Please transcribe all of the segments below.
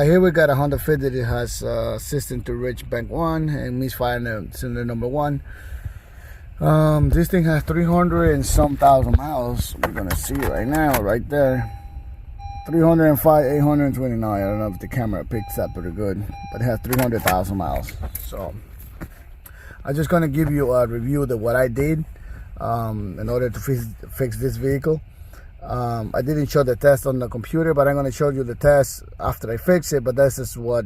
Here we got a Honda Fit that it has assistant to reach bank 1 and misfire cylinder number 1. This thing has 300 and some thousand miles. We're gonna see right now, right there. 305, 829. I don't know if the camera picks up pretty good, but it has 300,000 miles. So I'm just gonna give you a review of what I did in order to fix this vehicle. I didn't show the test on the computer, but I'm going to show you the test after I fix it. But this is what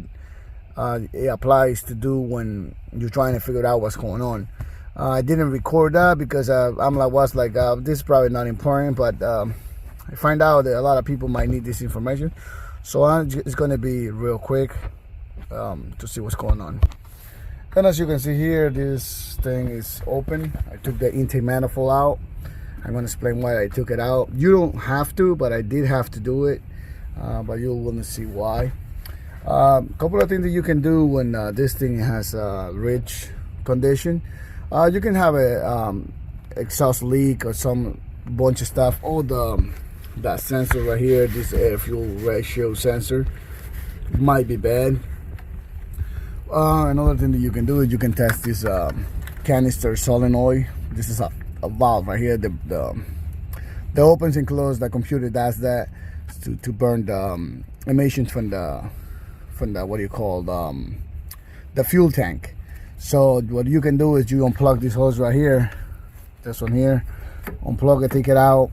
it applies to do when you're trying to figure out what's going on. I didn't record that because this is probably not important, but I find out that a lot of people might need this information. So it's going to be real quick to see what's going on. And as you can see here, this thing is open. I took the intake manifold out. I'm going to explain why I took it out. You don't have to, but I did have to do it. But you'll want to see why. Couple of things that you can do when this thing has rich condition. You can have a exhaust leak or some bunch of stuff. Or that sensor right here, this air fuel ratio sensor, might be bad. Another thing that you can do is you can test this canister solenoid. This is a valve right here. The opens and closes. The computer does that to burn the emissions from the what do you call the fuel tank. So what you can do is you unplug this hose right here, this one here, unplug it, take it out,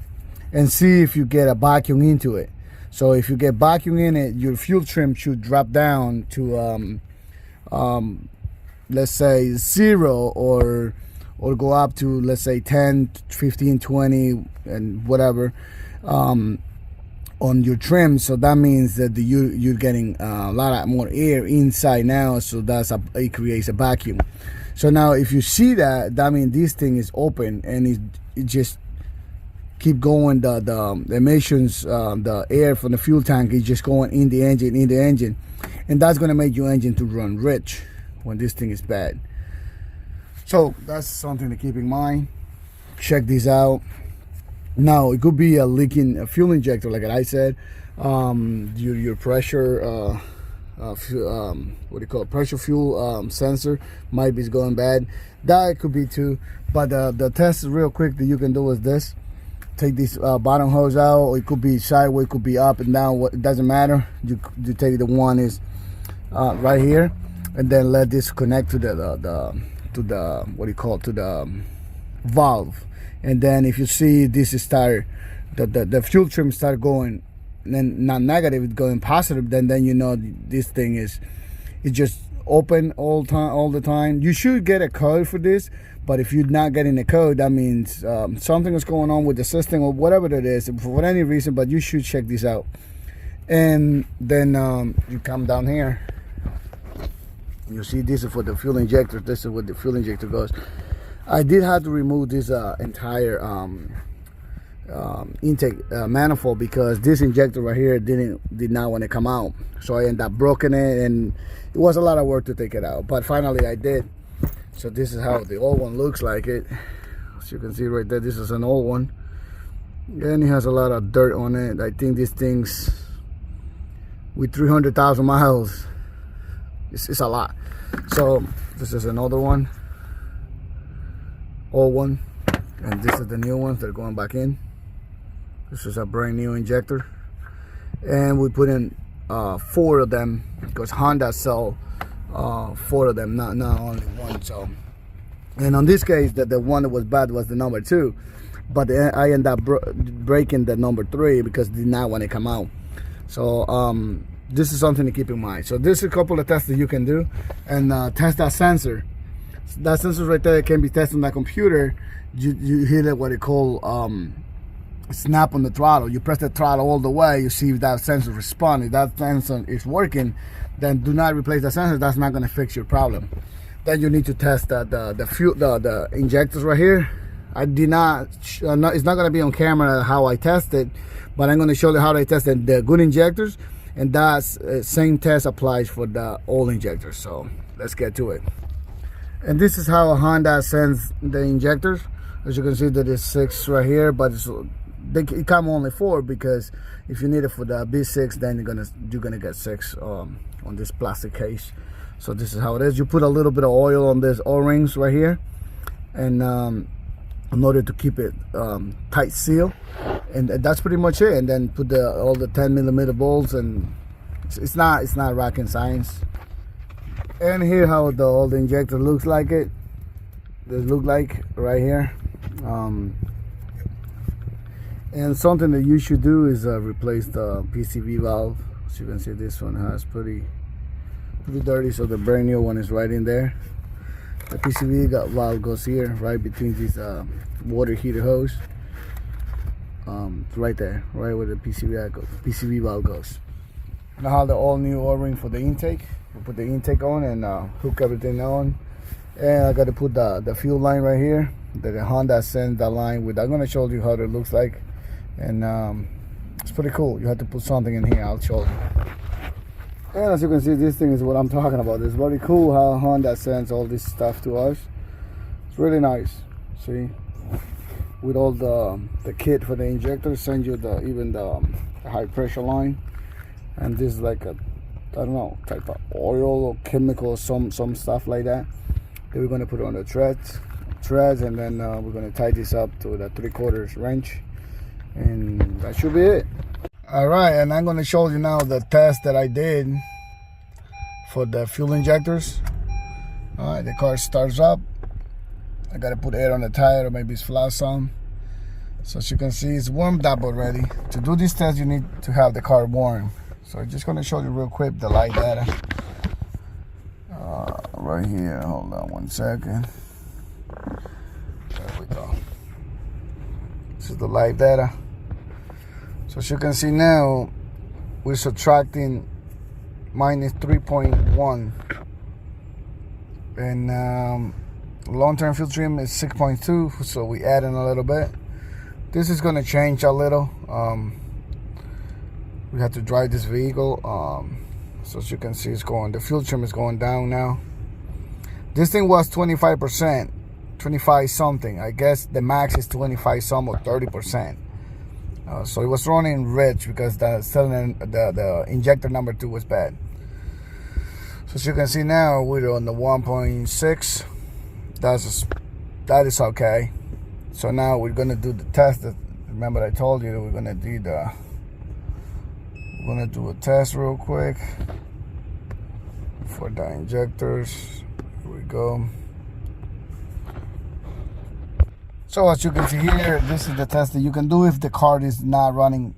and see if you get a vacuum into it. So if you get vacuum in it, your fuel trim should drop down to let's say 0 or go up to, let's say, 10, 15, 20 and whatever on your trim. So that means that you're getting a lot more air inside now, so it creates a vacuum. So now if you see that means this thing is open and it just keep going. The emissions, the air from the fuel tank is just going in the engine, and that's going to make your engine to run rich when this thing is bad. So that's something to keep in mind. Check this out. Now it could be a leaking fuel injector, like I said. Your pressure, what do you call it? Pressure fuel sensor might be going bad. That could be too. But the test is real quick that you can do is this: take this bottom hose out. It could be sideways, it could be up and down. It doesn't matter. You take the one is right here, and then let this connect to the what do you call it, to the valve. And then if you see this is start the fuel trim start going, then not negative, it's going positive, then you know this thing is just open all the time. You should get a code for this, but if you're not getting a code, that means something is going on with the system or whatever it is for any reason. But you should check this out. And then you come down here. You see, this is for the fuel injector. This is where the fuel injector goes. I did have to remove this entire intake manifold because this injector right here did not want to come out. So I ended up broken it, and it was a lot of work to take it out. But finally I did. So this is how the old one looks like it. As you can see right there, this is an old one. And it has a lot of dirt on it. I think these things with 300,000 miles. It's a lot. So this is another one, old one, and this is the new ones that are going back in. This is a brand new injector, and we put in 4 of them because Honda sell 4 of them, not only one. So, and on this case, the one that was bad was the number 2, but I ended up breaking the number 3 because it did not want to come out. So this is something to keep in mind. So there's a couple of tests that you can do, and test that sensor. That sensor right there can be tested on that computer. You hit it what they call snap on the throttle. You press the throttle all the way. You see if that sensor responds. If that sensor is working, then do not replace the sensor. That's not going to fix your problem. Then you need to test the injectors right here. I did not. It's not going to be on camera how I tested, but I'm going to show you how I tested the good injectors. And that same test applies for the old injectors. So let's get to it. And this is how a Honda sends the injectors. As you can see, there is 6 right here, but it come only 4, because if you need it for the B6, then you're gonna get 6 on this plastic case. So this is how it is. You put a little bit of oil on this O-rings right here, and in order to keep it tight seal, and that's pretty much it. And then put all the 10mm bolts, and it's not rocket science. And here how all the injector looks like it. They look like right here. And something that you should do is replace the PCV valve. As you can see, this one has pretty dirty, so the brand new one is right in there. The PCV valve goes here, right between these water heater hose. It's right there, right where the PCV valve goes. Now how the all new O-ring for the intake. We'll put the intake on and hook everything on. And I got to put the fuel line right here. The Honda sends that line with. I'm gonna show you how it looks like, and it's pretty cool. You have to put something in here. I'll show you. And as you can see, this thing is what I'm talking about. It's very cool how Honda sends all this stuff to us. It's really nice. See, with all the kit for the injector, send you even the high pressure line, and this is like a, I don't know, type of oil or chemical, some stuff like that. Then we're gonna put it on the treads, and then we're gonna tie this up to the 3/4 wrench, and that should be it. All right, and I'm gonna show you now the test that I did for the fuel injectors. All right, the car starts up. I gotta put air on the tire, or maybe it's flat some. So as you can see, it's warmed up already. To do this test, you need to have the car warm. So I'm just gonna show you real quick the live data. Right here, hold on 1 second. There we go. This is the live data. So as you can see now, we're subtracting minus 3.1. And long-term fuel trim is 6.2, so we add in a little bit. This is gonna change a little. We have to drive this vehicle. So as you can see, the fuel trim is going down now. This thing was 25%, 25 something. I guess the max is 25 some or 30%. So it was running rich because the injector number 2 was bad. So as you can see now, we're on the 1.6. That is okay. So now we're gonna do the test. Remember I told you that we're gonna do a test real quick for the injectors. Here we go. So as you can see here, this is the test that you can do if the car is not running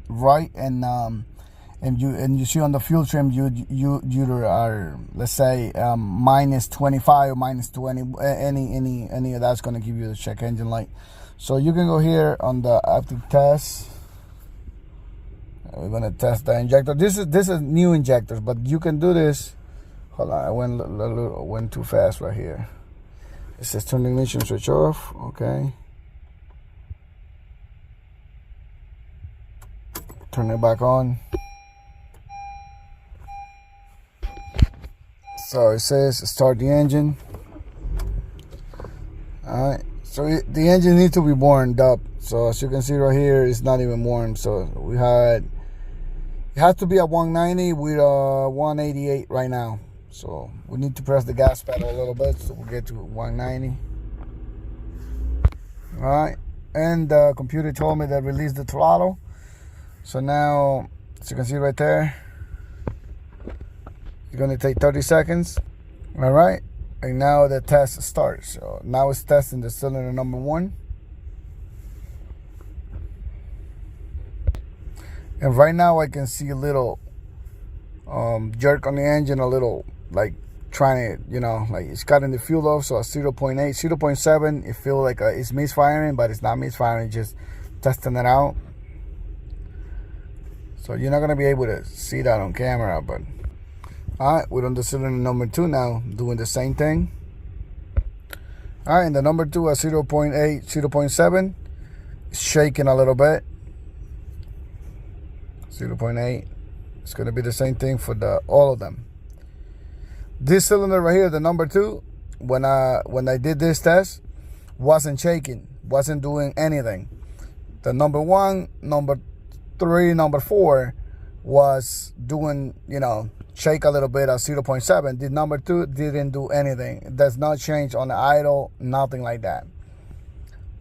right, and you see on the fuel trim you are, let's say, minus 25 or minus 20. Any of that's going to give you the check engine light. So you can go here on the active test. We're going to test the injector. This is new injectors, but you can do this. Hold on, I went too fast right here. It says turn the ignition switch off. Okay. Turn it back on. So it says start the engine. All right. So the engine needs to be warmed up. So as you can see right here, it's not even warm. So it has to be at 190 with 188 right now. So we need to press the gas pedal a little bit so we'll get to 190. All right, and the computer told me that release the throttle. So now, as you can see right there, it's gonna take 30 seconds. All right, and now the test starts. So now it's testing the cylinder number 1. And right now I can see a little jerk on the engine, a little like trying to, like it's cutting the fuel off. So a 0.8, 0.7, it feels like it's misfiring, but it's not misfiring, just testing it out. So you're not gonna be able to see that on camera, but all right, we're on the cylinder number 2 now, doing the same thing. All right, and the number 2 at 0.8, 0.7, it's shaking a little bit. 0.8. It's going to be the same thing for all of them. This cylinder right here, the number 2, when I did this test, wasn't shaking, wasn't doing anything. The number 1, number 3, number 4 was doing, shake a little bit at 0.7. The number 2 didn't do anything. It does not change on the idle, nothing like that.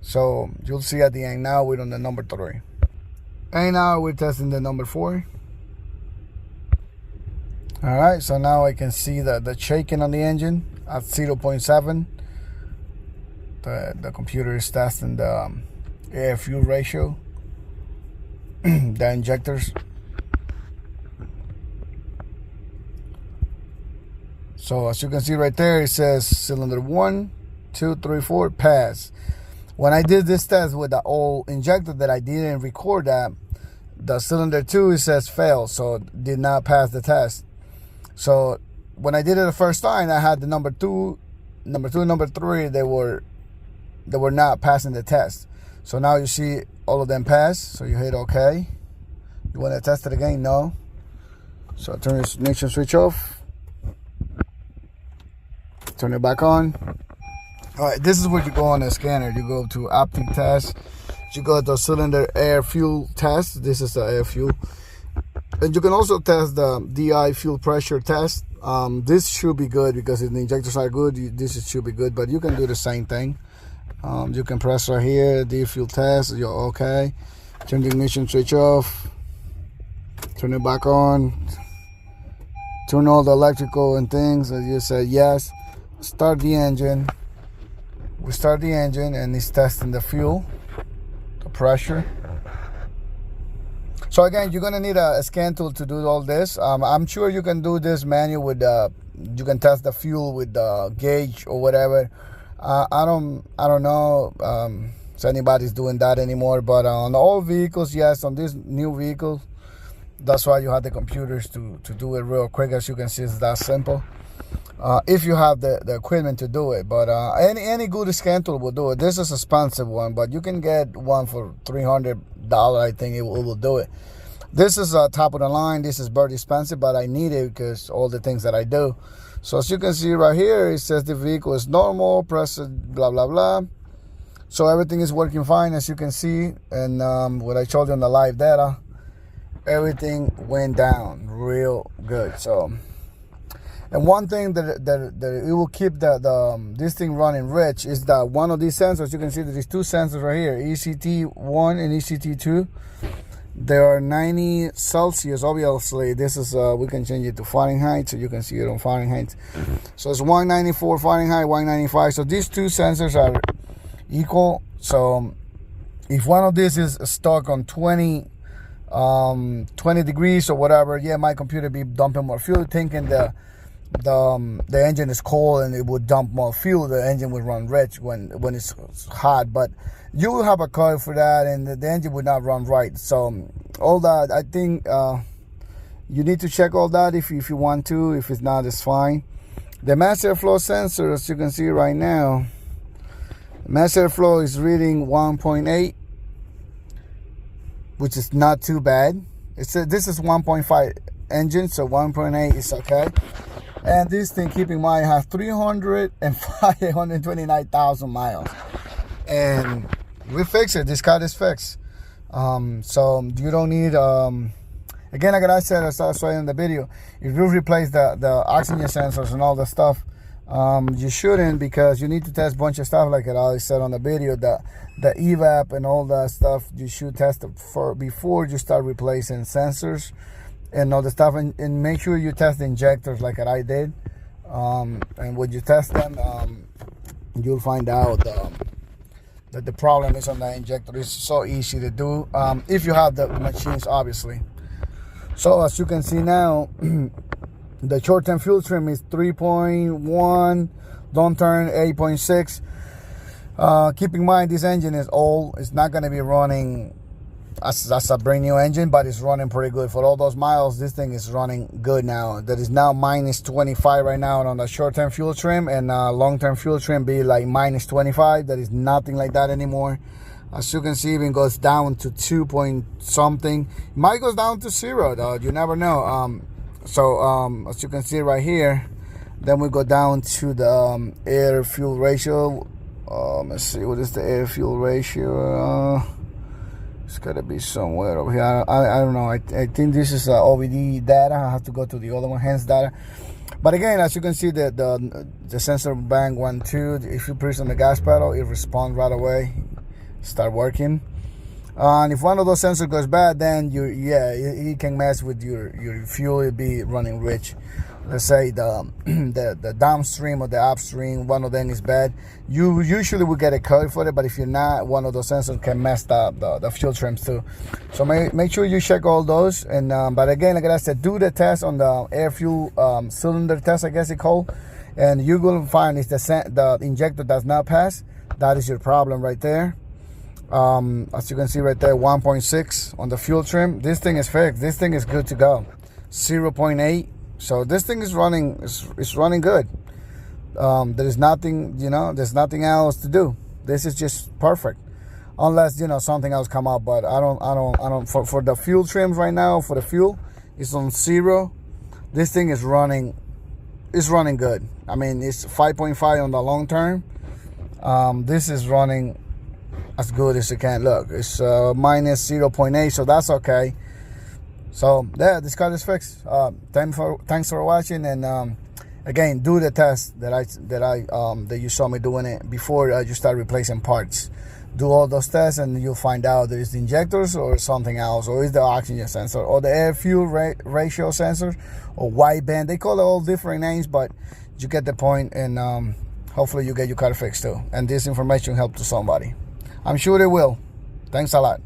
So you'll see at the end. Now we're on the number 3. And now we're testing the number 4. All right, so now I can see the shaking on the engine at 0.7. The computer is testing the air fuel ratio, the injectors. So as you can see right there, it says cylinder 1, 2, 3, 4 pass. When I did this test with the old injector that I didn't record that, the cylinder 2, it says fail, so did not pass the test. So when I did it the first time, I had the number 2, number 3, they were not passing the test. So now you see all of them pass. So you hit OK. You want to test it again? No. So turn your ignition switch off. Turn it back on. All right, this is where you go on the scanner. You go to optic test. You go to cylinder air fuel test. This is the air fuel. And you can also test the DI fuel pressure test. This should be good because if the injectors are good, this should be good. But you can do the same thing. You can press right here, DI fuel test. You're okay. Turn the ignition switch off. Turn it back on. Turn all the electrical and things. And you say yes. Start the engine. We start the engine and it's testing the fuel, the pressure. So again, you're gonna need a scan tool to do all this. I'm sure you can do this manual with you can test the fuel with the gauge or whatever. I don't know if anybody's doing that anymore, but on all vehicles, yes, on this new vehicle, that's why you have the computers to do it real quick. As you can see, it's that simple. If you have the equipment to do it, but any good scan tool will do it. This is an expensive one, but you can get one for $300. I think it will do it. This is top of the line. This is very expensive, but I need it because all the things that I do. So as you can see right here, it says the vehicle is normal. Press it, blah blah blah. So everything is working fine, as you can see. And what I showed you on the live data, everything went down real good. So. And one thing that it will keep this thing running rich is that one of these sensors, you can see that these 2 sensors right here, ECT1 and ECT2, they are 90 Celsius. Obviously, this is we can change it to Fahrenheit, so you can see it on Fahrenheit. So it's 194 Fahrenheit, 195. So these 2 sensors are equal. So if one of these is stuck on 20 degrees or whatever, yeah, my computer be dumping more fuel, thinking the engine is cold and it would dump more fuel. The engine would run rich when it's hot, but you will have a coil for that, and the engine would not run right. So all that, I think you need to check all that if you want to. If it's not, it's fine. The mass airflow sensor, as you can see right now, mass airflow is reading 1.8, which is not too bad. This is 1.5 engine, so 1.8 is okay. And this thing, keep in mind, has 329,000 miles. And we fix it. This car is fixed. So you don't need, again, like I said, as I was saying in the video, if you replace the oxygen sensors and all the stuff, you shouldn't, because you need to test a bunch of stuff like I said on the video. The evap and all that stuff, you should test it before you start replacing sensors and all the stuff, and make sure you test the injectors like I did. And when you test them, you'll find out that the problem is on the injector. It's so easy to do if you have the machines, obviously. So as you can see now, the short-term fuel trim is 3.1, don't turn 8.6. Keep in mind, this engine is old. It's not going to be running as a brand new engine, but it's running pretty good. For all those miles, this thing is running good now. That is now minus 25 right now on the short-term fuel trim, and long-term fuel trim be like minus 25. That is nothing like that anymore. As you can see, even goes down to 2 point something. It might go down to 0 though. You never know. As you can see right here, then we go down to the air fuel ratio. Let's see, what is the air fuel ratio? It's gotta be somewhere over here. I don't know. I think this is OBD data. I have to go to the other one, hence data. But again, as you can see, the sensor bang 1, 2. If you press on the gas pedal, it responds right away, start working. And if one of those sensors goes bad, then it can mess with your fuel. It'll be running rich. Let's say the downstream or the upstream, one of them is bad. You usually will get a code for it, but if you're not, one of those sensors can mess up the fuel trims too. So make sure you check all those. And but again, like I said, do the test on the air fuel cylinder test, I guess it's called, and you will find if the injector does not pass, that is your problem right there. As you can see right there, 1.6 on the fuel trim. This thing is fixed. This thing is good to go. 0.8. So this thing is running. It's running good. There is nothing, there's nothing else to do. This is just perfect, unless something else come up. But I don't. For the fuel trims right now, for the fuel, it's on 0. This thing is running. It's running good. I mean, it's 5.5 on the long term. This is running as good as it can. Look, it's minus 0.8, so that's okay. So yeah, this car is fixed. Thanks for watching, and again, do the test that you saw me doing it before you start replacing parts. Do all those tests, and you'll find out there is the injectors or something else, or is the oxygen sensor, or the air fuel ratio sensor, or wideband. They call it all different names, but you get the point. And hopefully you get your car fixed too. And this information helped to somebody. I'm sure it will. Thanks a lot.